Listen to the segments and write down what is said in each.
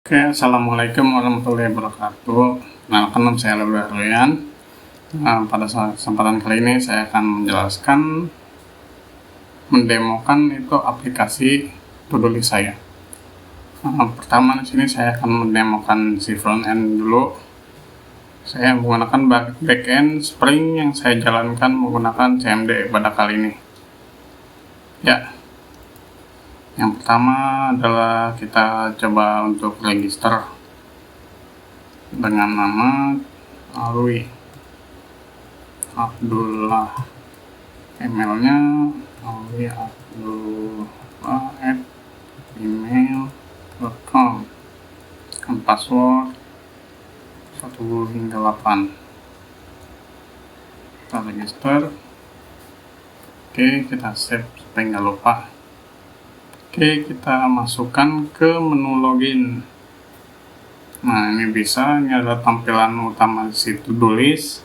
Oke, assalamualaikum warahmatullahi wabarakatuh. Nama saya Lebra Royan. Pada kesempatan kali ini saya akan menjelaskan, mendemokan itu aplikasi to-do list saya. Pertama di sini saya akan mendemokan si front end dulu. Saya menggunakan backend Spring yang saya jalankan menggunakan CMD pada kali ini. Ya. Yang pertama adalah kita coba untuk register dengan nama Alwi Abdullah, emailnya alwiabdullah@gmail.com, dan password 1 hingga 8. Kita register. Oke, kita save supaya nggak lupa. Oke, kita masukkan ke menu login. Nah, ini adalah tampilan utama si to-do list.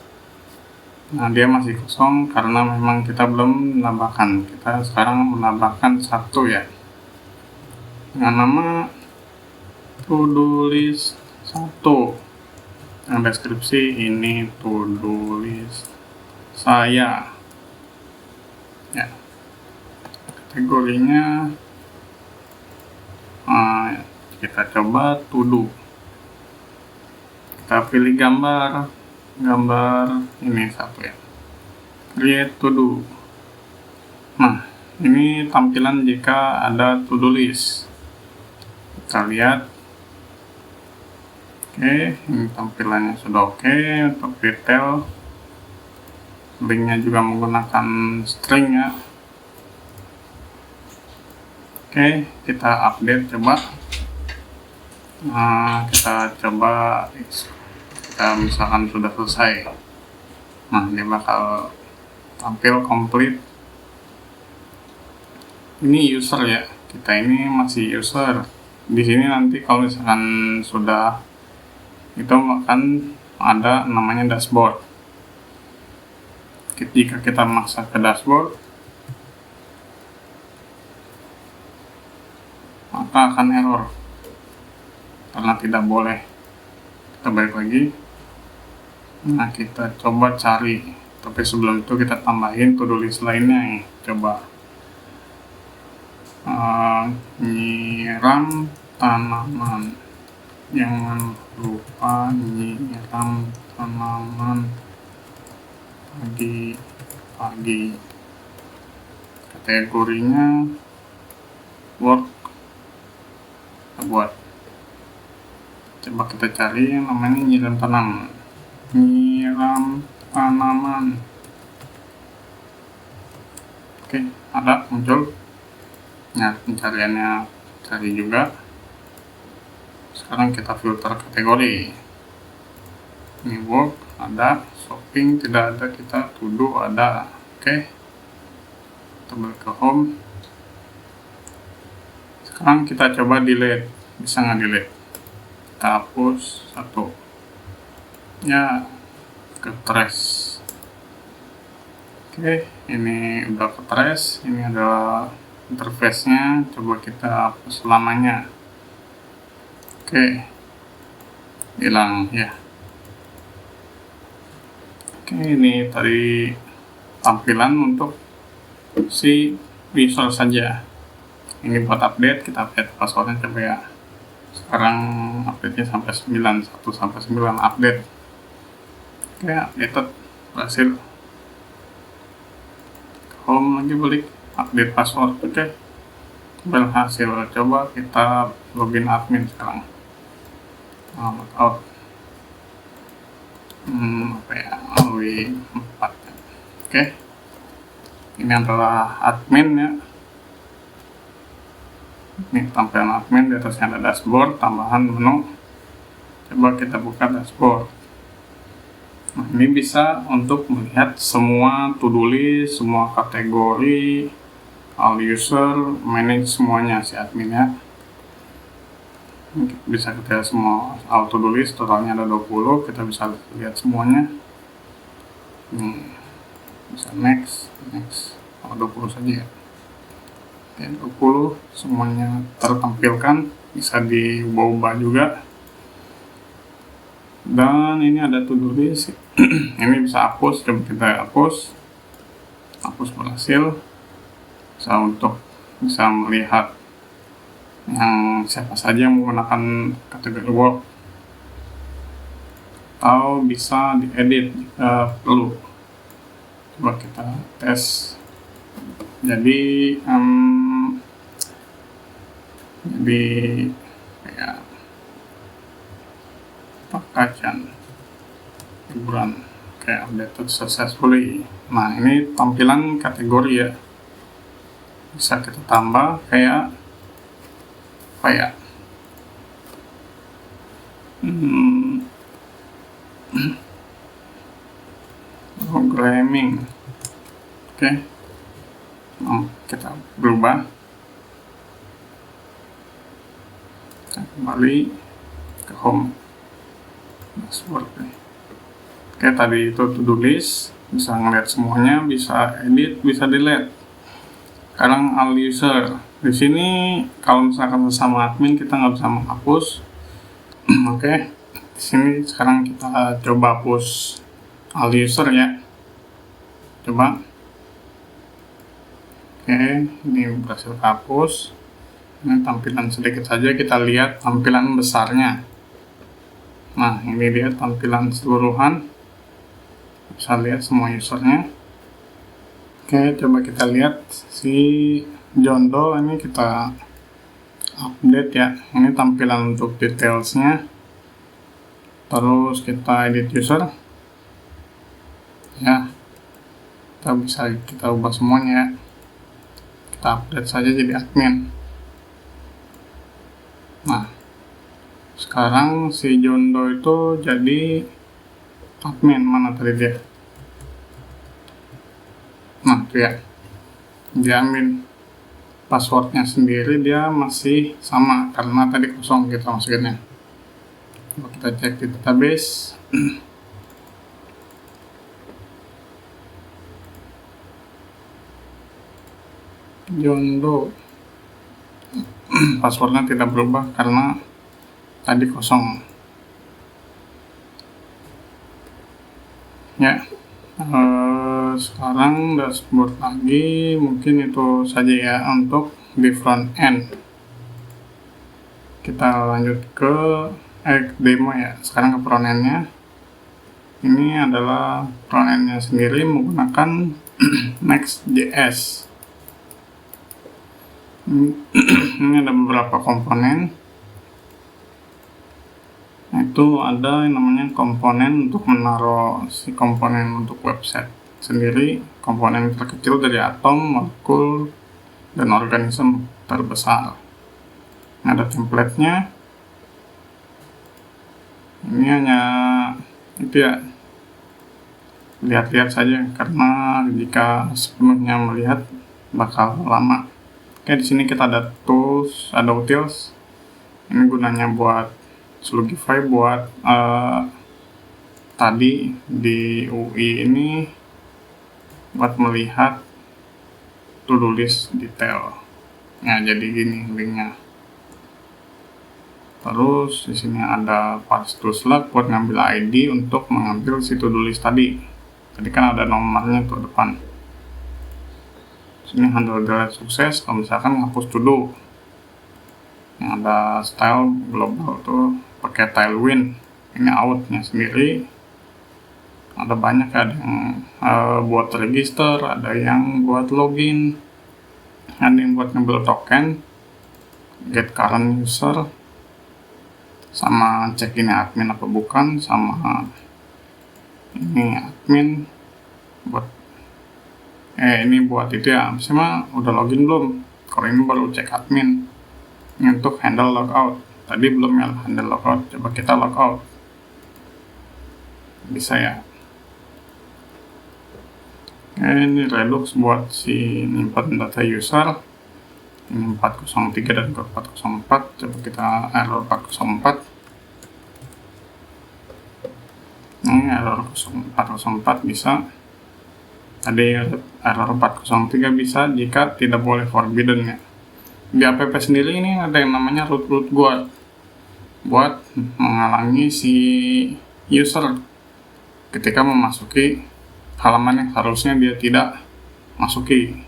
Nah, dia masih kosong karena memang kita belum menambahkan. Kita sekarang menambahkan 1 ya, dengan nama to-do list 1. Yang deskripsi ini to-do list saya ya. Kategorinya kita coba to do. Kita pilih gambar ini 1 ya, create to do. Nah, ini tampilan jika ada to do list. Kita lihat. Oke, ini tampilannya sudah oke. Untuk detail, linknya juga menggunakan string ya. Oke, kita update coba. Kita coba, kita misalkan sudah selesai. Nah, dia bakal tampil complete. Ini user ya, kita ini masih user. Di sini nanti kalau misalkan sudah itu akan ada namanya dashboard. Jika kita masuk ke dashboard, maka akan error karena tidak boleh. Kita balik lagi. Nah, kita coba cari, tapi sebelum itu kita tambahin to-do list lainnya nih. Coba nyiram tanaman, jangan lupa nyiram tanaman pagi-pagi. Kategorinya work. Kita buat, coba kita cari yang namanya nyiram tanaman. Oke, ada muncul. Nah, pencariannya cari juga. Sekarang kita filter kategori. Ini work ada, shopping tidak ada, kita to do ada. Oke, kita balik ke home. Sekarang kita coba delete. Bisa nggak delete? Kita hapus 1 ya, ke trash. Oke, ini udah ke trash. Ini adalah interface nya. Coba kita hapus selamanya. Oke, hilang ya. Oke, ini tadi tampilan untuk si user saja. Ini buat update, kita update passwordnya coba ya. Sekarang update-nya sampai 9, 1 sampai 9 update. Oke, updated, berhasil. Home lagi, balik, update password. Oke, berhasil. Coba kita login admin sekarang. Out. Alwi 4. Oke, ini adalah admin ya. Ini tampilan admin, di atasnya ada dashboard, tambahan menu. Coba kita buka dashboard. Nah, ini bisa untuk melihat semua to-do list, semua kategori, all user, manage semuanya si admin ya. Bisa kita lihat semua all to-do list, totalnya ada 20, kita bisa lihat semuanya. Bisa next, 20 saja ya. 20 semuanya tertampilkan. bisa diubah-ubah juga. Dan ini ada to-do list. Ini bisa hapus, coba kita hapus berhasil. Bisa melihat yang siapa saja yang menggunakan kategori work, atau bisa diedit jika perlu. Coba kita tes. Jadi kayak package liburan kayak updated successfully. Nah, ini tampilan kategori ya, bisa kita tambah kayak apa ya, programming. Oke. Kita berubah, kita kembali ke home dashboard. Oke, tadi itu to-do list, bisa ngeliat semuanya, bisa edit, bisa delete. Sekarang all user. Di sini kalau misalkan bersama admin kita nggak bisa menghapus. Oke, di sini sekarang kita coba hapus all user ya. Coba. Oke, ini berhasil hapus. Ini tampilan sedikit saja, kita lihat tampilan besarnya. Nah, ini dia tampilan keseluruhan. Bisa lihat semua usernya. Oke, coba kita lihat si John Doe ini, kita update ya. Ini tampilan untuk detailsnya. Terus kita edit user ya, kita ubah semuanya ya. Kita update saja jadi admin. Nah, sekarang si John Doe itu jadi admin. Mana tadi dia? Nah, itu ya, diambil passwordnya sendiri, dia masih sama karena tadi kosong kita masukinnya. Coba kita cek di database. John Doe passwordnya tidak berubah karena tadi kosong ya. Sekarang dashboard lagi, mungkin itu saja ya untuk di front end. Kita lanjut ke demo ya. Sekarang ke front endnya. Ini adalah front endnya sendiri menggunakan Next.js. Ini ada beberapa komponen. Itu ada yang namanya komponen untuk menaruh si komponen untuk website sendiri. Komponen terkecil dari atom, molekul, dan organisme terbesar. Ada template-nya. Ini hanya itu ya, lihat-lihat saja karena jika sepenuhnya melihat bakal lama. Oke, di sini kita ada tools, ada utils. Ini gunanya buat Slugify, buat tadi di UI ini buat melihat to-do list detail. Nah, jadi gini linknya. Terus di sini ada parse to slug buat ngambil ID untuk mengambil si to-do list tadi. Tadi kan ada nomornya tuh depan. Sini handle delete sukses kalau misalkan ngapus to do. Yang ada style global tuh pakai tailwind. Ini outnya sendiri. Ada banyak, ada yang buat register, ada yang buat login, ada yang buat ngambil token, get current user, sama cek ini admin apa bukan, sama ini admin buat ini buat itu ya, misalnya udah login belum. Kalau ini baru cek admin. Ini untuk handle logout, tadi belum ya handle logout. Coba kita logout, bisa ya. Ini Redux buat si nyimpan data user. Ini 403 dan 404. Coba kita error 404. Ini error 404 bisa. Tadi error 403 bisa jika tidak boleh forbidden ya. di app sendiri ini ada yang namanya root guard buat menghalangi si user ketika memasuki halaman yang harusnya dia tidak masuki.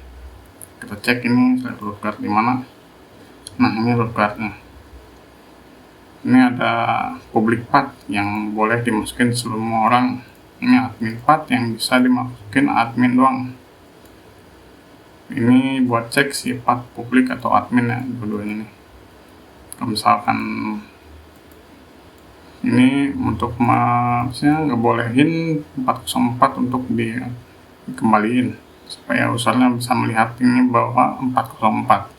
Kita cek ini root guard di mana. Nah, ini root guardnya. Ini ada public path yang boleh dimasukin semua orang. Ini admin path yang bisa dimasukin admin doang. Ini buat cek si path publik atau admin ya, dua-duanya nih. Kalau misalkan ini untuk maksudnya ngebolehin 404 untuk dikembaliin supaya usernya bisa melihat ini bahwa 404.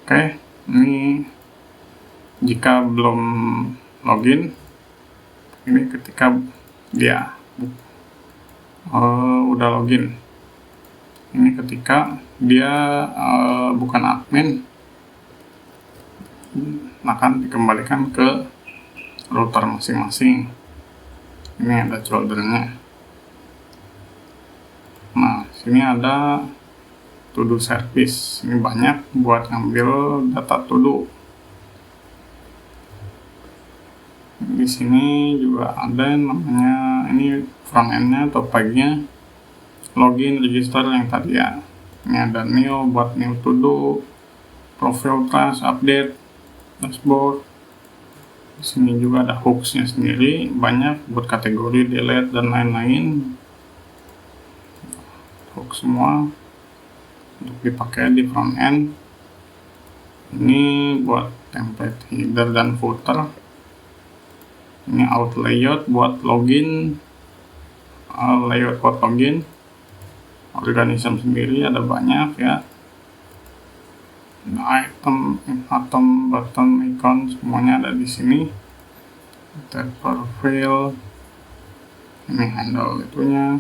Oke, ini jika belum login, ini ketika dia udah login, ini ketika dia bukan admin, akan dikembalikan ke router masing-masing. Ini ada foldernya. Nah, sini ada to do service. Ini banyak buat ngambil data to do. Di sini juga ada yang namanya ini front end-nya atau page-nya, login, register yang tadi ya. Ini ada new buat new to do, profile task, update, dashboard. Di sini juga ada hooks-nya sendiri, banyak buat kategori, delete dan lain-lain. Hook semua untuk dipakai di front end. Ini buat template header dan footer. Ini out layout buat login, layout buat login. Organism sendiri ada banyak ya. Item, atom, button, icon semuanya ada di sini. Tab profile. Ini handle itunya.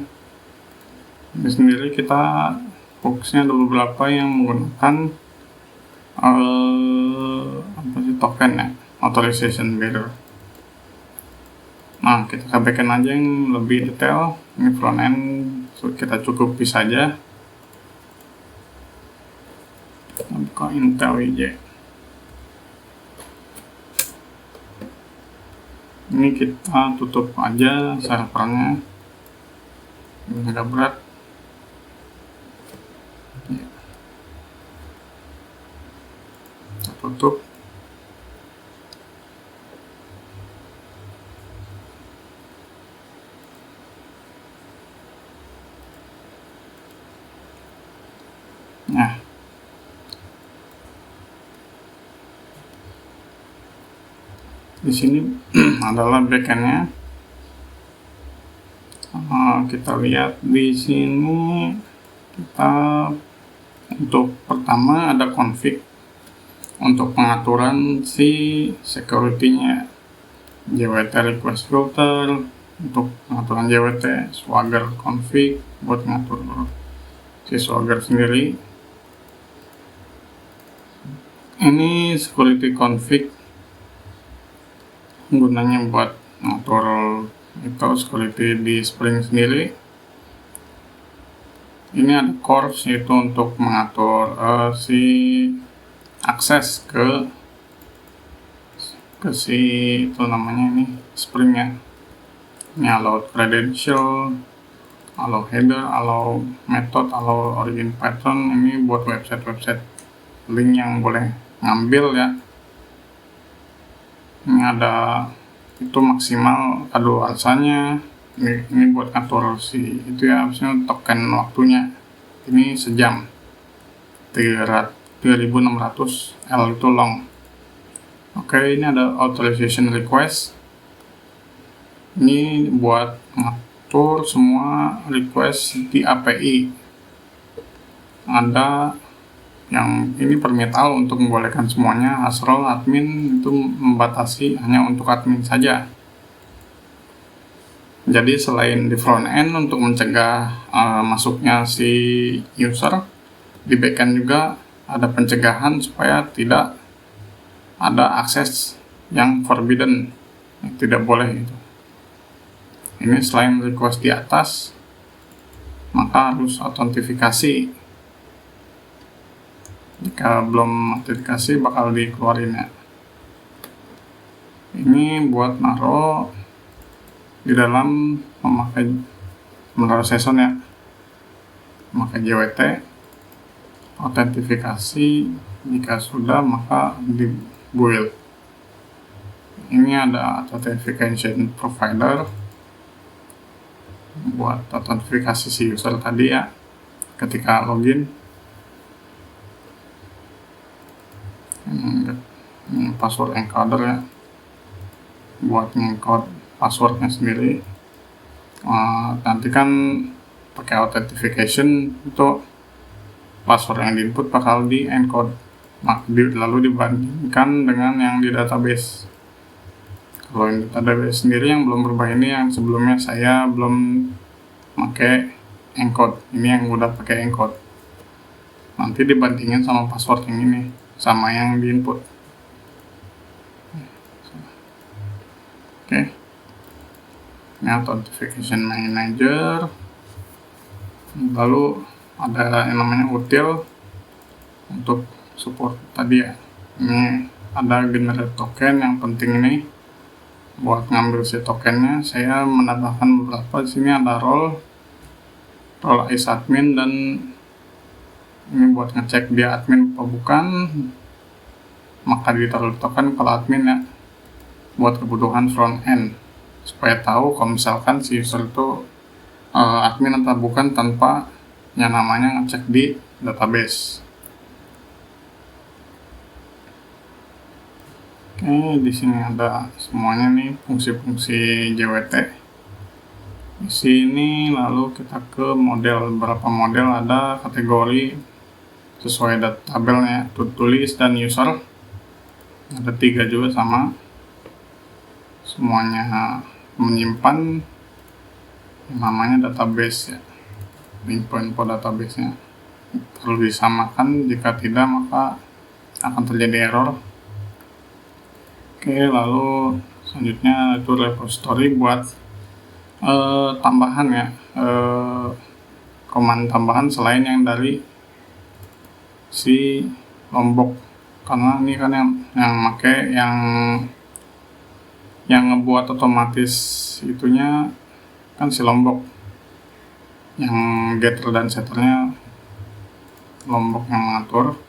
Ini sendiri kita hooksnya ada beberapa yang menggunakan token ya, authorization bearer. Nah, kita sampaikan aja yang lebih detail. Ini front end, so kita cukupi saja. Buka Intel IJ. Ini kita tutup aja servernya. Ini agak berat. Kita tutup. Nah, di sini adalah backendnya. Kita lihat di sini, kita untuk pertama ada config untuk pengaturan si security-nya, JWT request filter untuk pengaturan JWT, Swagger config buat ngatur si Swagger sendiri. Ini security config gunanya buat ngatur itu security di Spring sendiri. Ini ada course yaitu untuk mengatur si akses ke si itu namanya ini Spring ya. Ini allow credential, allow header, allow method, allow origin pattern. Ini buat website link yang boleh ngambil ya. Ini ada itu maksimal kadaluarsanya. Ini buat ngatur si itu ya, harusnya token waktunya ini sejam 3600 L itu long. Oke, ini ada authorization request. Ini buat ngatur semua request di API. Ada yang ini permittal untuk membolehkan semuanya, asrol admin itu membatasi hanya untuk admin saja. Jadi selain di front end untuk mencegah masuknya si user, di backend juga ada pencegahan supaya tidak ada akses yang forbidden, yang tidak boleh itu. Ini selain request di atas, maka harus autentifikasi. Jika belum notifikasi bakal dikeluarin ya. Ini buat naruh di dalam menaruh session ya, memakai JWT, autentifikasi. Jika sudah maka di build. Ini ada authentication provider buat autentifikasi si user tadi ya ketika login. Ini password encoder ya, buat ngencode passwordnya sendiri. Nanti kan pakai authentication itu password yang diinput bakal di encode, lalu dibandingkan dengan yang di database. Kalau yang di database sendiri yang belum berubah ini, yang sebelumnya saya belum pakai encode, ini yang udah pakai encode. Nanti dibandingin sama password yang ini sama yang diinput. Oke. Ini authentication manager. Lalu ada yang namanya util untuk support tadi ya. Ini ada generate token, yang penting ini buat ngambil si tokennya. Saya menambahkan beberapa. Di sini ada role is admin, dan ini buat ngecek dia admin atau bukan, maka ditaruh token kalau admin ya, buat kebutuhan front end supaya tahu kalau misalkan si user itu admin atau bukan tanpa yang namanya ngecek di database. Oke, di sini ada semuanya nih fungsi-fungsi JWT. Di sini lalu kita ke model, beberapa model, ada kategori sesuai tabelnya, tulis dan user. Ada 3 juga sama. Semuanya menyimpan yang namanya database ya, info database-nya. Perlu disamakan, jika tidak maka akan terjadi error. Oke, lalu selanjutnya itu repository buat tambahan ya, command tambahan selain yang dari si Lombok, karena ini kan yang make yang ngebuat otomatis itunya kan si Lombok, yang getter dan setternya Lombok yang mengatur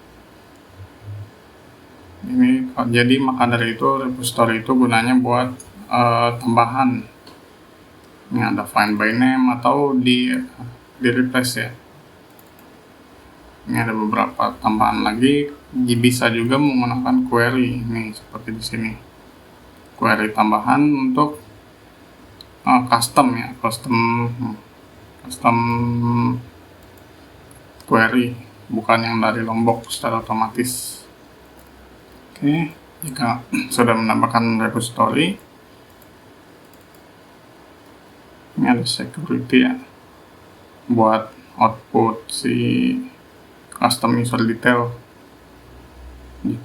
ini. Jadi maka dari itu repository itu gunanya buat tambahan. Ini ada find by name atau di replace ya. Ini ada beberapa tambahan lagi. Bisa juga menggunakan query. Ini seperti di sini. Query tambahan untuk custom ya, custom query, bukan yang dari Lombok secara otomatis. Oke, jika sudah menambahkan repository, ini ada security ya, buat output si custom user detail.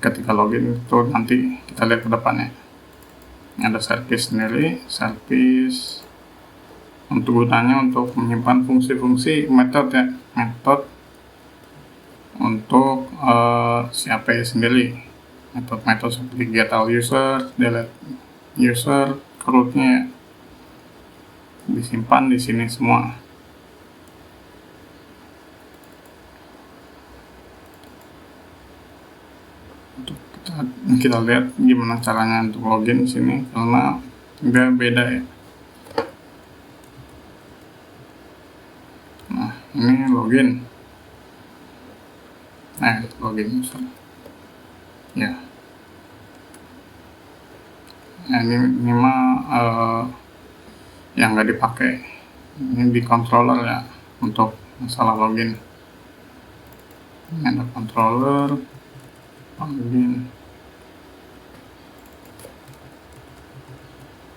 Ketika login itu nanti kita lihat ke depannya. Ini ada service sendiri, service untuk gunanya untuk menyimpan fungsi-fungsi method ya, method untuk si API sendiri. Metode seperti get all user, delete user, rootnya ya, disimpan di sini semua. Untuk kita lihat gimana caranya untuk login di sini, karena beda ya. Nah, ini login. Login user. Ya. Nah, ini mah yang nggak dipakai. Ini di controller ya untuk masalah login. Ini ada controller login.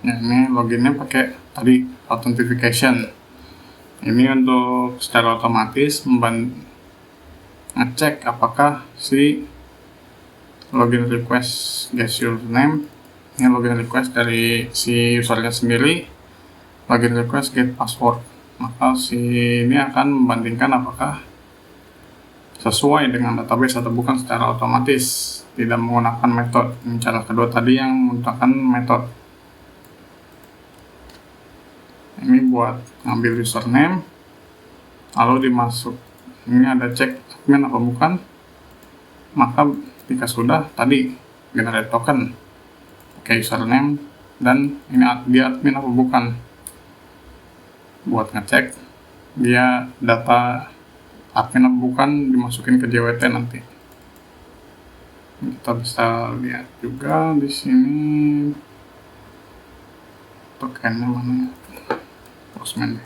Nah, ini loginnya pakai tadi authentication. Ini untuk secara otomatis ngecek apakah si login request get username, ini login request dari si usernya sendiri, login request get password. Maka si ini akan membandingkan apakah sesuai dengan database atau bukan secara otomatis, tidak menggunakan metode. Cara kedua tadi yang menggunakan metode. Ini buat ngambil username, lalu dimasuk. Ini ada cek admin apa bukan. Maka jika sudah, tadi generate token pakai username dan ini dia admin apa bukan. Buat ngecek dia data admin apa bukan, dimasukin ke JWT nanti. Kita bisa lihat juga di sini tokennya mana ya, Postman.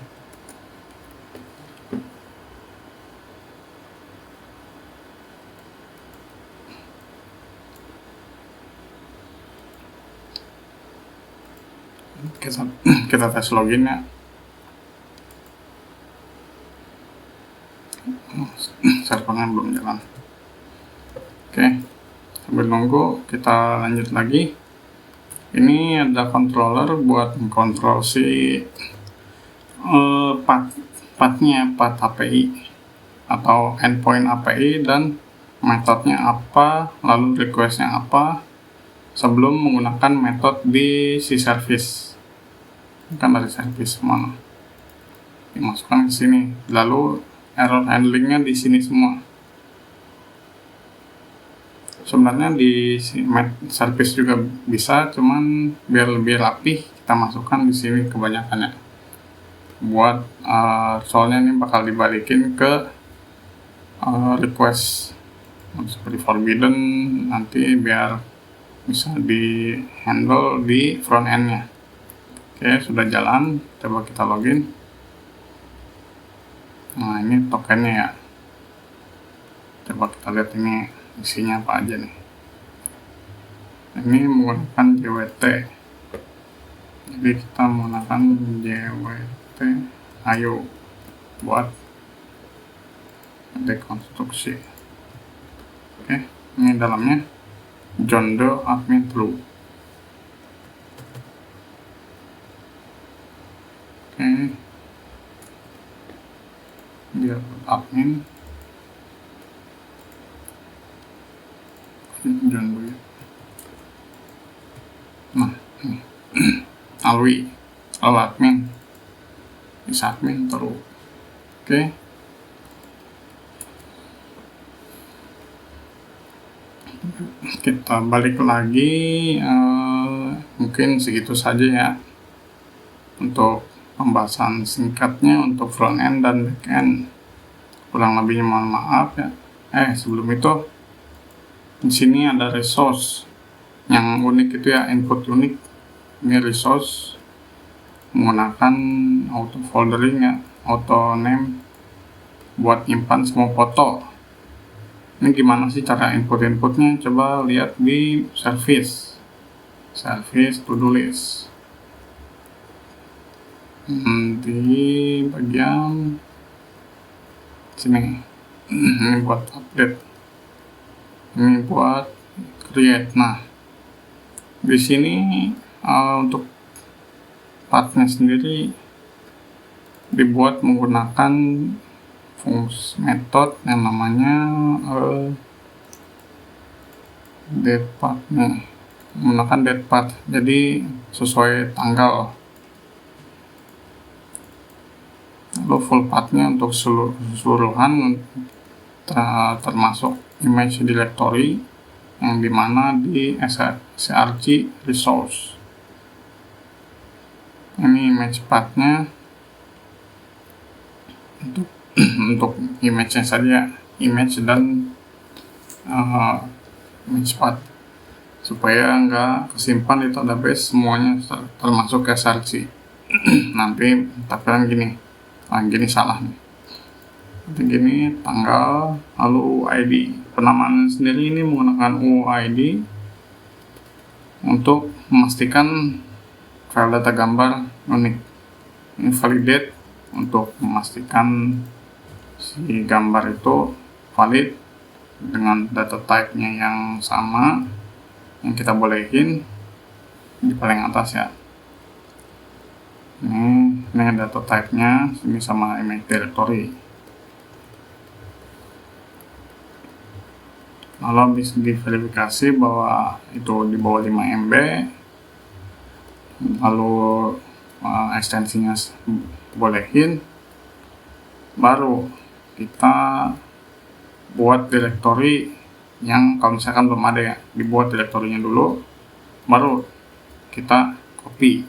Kita tes login ya. Servernya belum jalan. Oke, sambil nunggu kita lanjut lagi. Ini ada controller buat mengkontrol si pathnya, path API atau endpoint API dan metodenya apa, lalu requestnya apa sebelum menggunakan metode di si service. Kan dari service mana dimasukkan ke sini, lalu error handlingnya di sini semua. Sebenarnya di service juga bisa, cuman biar lebih rapih kita masukkan di sini kebanyakannya. Buat soalnya ini bakal dibalikin ke request seperti forbidden, nanti biar bisa di handle di front end-nya. Oke, sudah jalan. Coba kita login. Nah, ini tokennya ya. Coba kita lihat ini isinya apa aja nih. Ini menggunakan JWT. Jadi kita menggunakan JWT ayo buat dekonstruksi. Oke, ini dalamnya John Doe admin true. Oke, dia admin John Doe. Nah, ini Alwi, admin, bisa admin terus. Oke, kita balik lagi. Mungkin segitu saja ya untuk pembahasan singkatnya untuk front end dan back end. Kurang lebihnya mohon maaf ya. Sebelum itu di sini ada resource yang unik itu ya, input unik. Ini resource menggunakan auto foldering ya, auto name buat nyimpan semua foto. Ini gimana sih cara inputnya? Coba lihat di service to do list. Di bagian sini. Ini buat update, ini buat create. Nah, di sini untuk pathnya sendiri dibuat menggunakan fungsi metode yang namanya date-path nih, menggunakan date-path. Jadi sesuai tanggal. Lalu full pathnya untuk keseluruhan termasuk image directory yang dimana di src resource. Ini image pathnya untuk image-nya saja, image dan image path, supaya nggak kesimpan di database semuanya termasuk src. Nanti tampilan gini salah nih. Nanti gini tanggal, lalu ID. Penamaan sendiri ini menggunakan UID untuk memastikan file data gambar unik. Ini validate untuk memastikan si gambar itu valid dengan data type-nya yang sama yang kita bolehin di paling atas ya. Ini data type-nya ini sama image directory. Kalau bisa diverifikasi bahwa itu di bawah 5 MB, lalu ekstensinya bolehin, baru kita buat direktori yang kalau misalkan belum ada ya, dibuat direktorinya dulu, baru kita copy.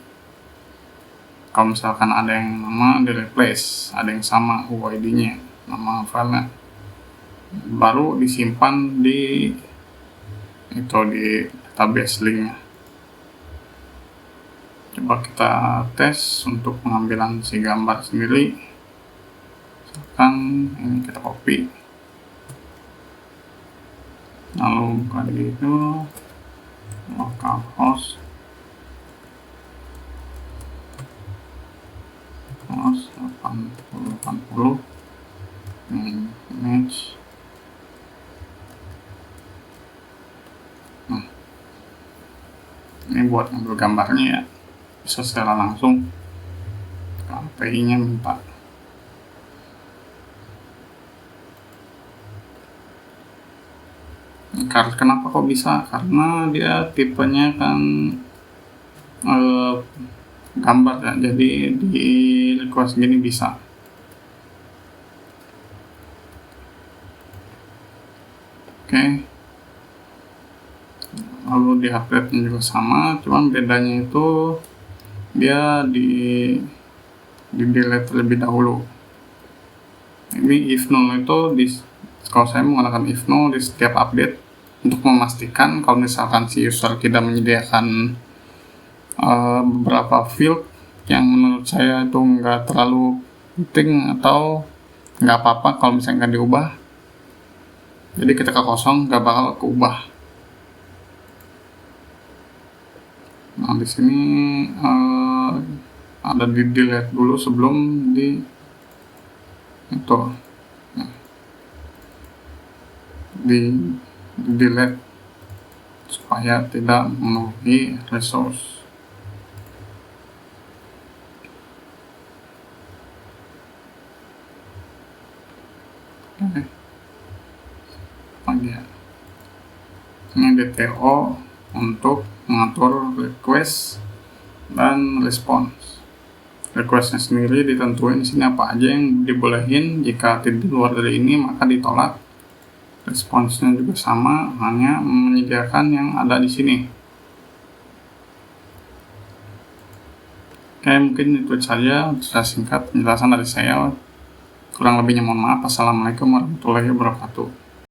Kalau misalkan ada yang nama, di replace, ada yang sama UID nya, nama filenya, baru disimpan di database linknya. Coba kita tes untuk pengambilan si gambar sendiri. Misalkan ini kita copy, lalu buka di itu localhost 8080 image. Nah, ini buat ngambil gambarnya ya, bisa secara langsung ke API nya minta. Kenapa kok bisa? Karena dia tipenya kan gambar ya, jadi di request gini bisa. Oke. Lalu di update nya juga sama, cuman bedanya itu dia di delete terlebih dahulu. Ini if null itu kalau saya menggunakan if null di setiap update untuk memastikan kalau misalkan si user tidak menyediakan beberapa field yang menurut saya itu nggak terlalu penting atau nggak apa-apa kalau misalnya nggak diubah, jadi ketika kosong nggak bakal keubah. Nah, di sini ada di delete dulu sebelum di itu di delete supaya tidak memenuhi resource. Oke. Lagi ya. Ini DTO untuk mengatur request dan response. Requestnya sendiri ditentuin di sini apa aja yang dibolehin, jika tidak di luar dari ini maka ditolak. Responsnya juga sama, hanya menyediakan yang ada di sini. Oke, mungkin itu saja secara singkat penjelasan dari saya. Kurang lebihnya mohon maaf. Assalamualaikum warahmatullahi wabarakatuh.